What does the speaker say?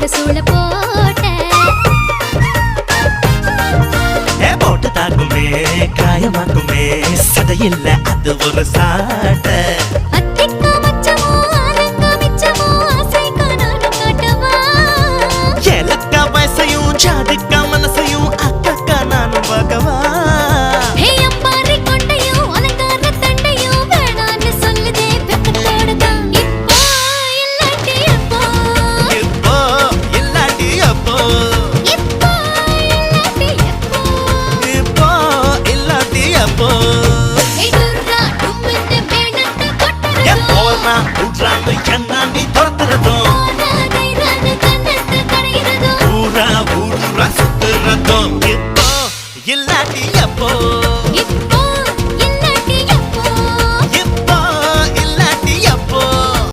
ரெண்டு சூழ போட்ட போட்டு தாக்குமே காயமாக்குமே சதையில்ல அது ஒரு சாட்ட ஏலக்கா வயசையும் ஜாதிக்கா மனசையும் அக்கா நானும் பார்க்கவா Jangan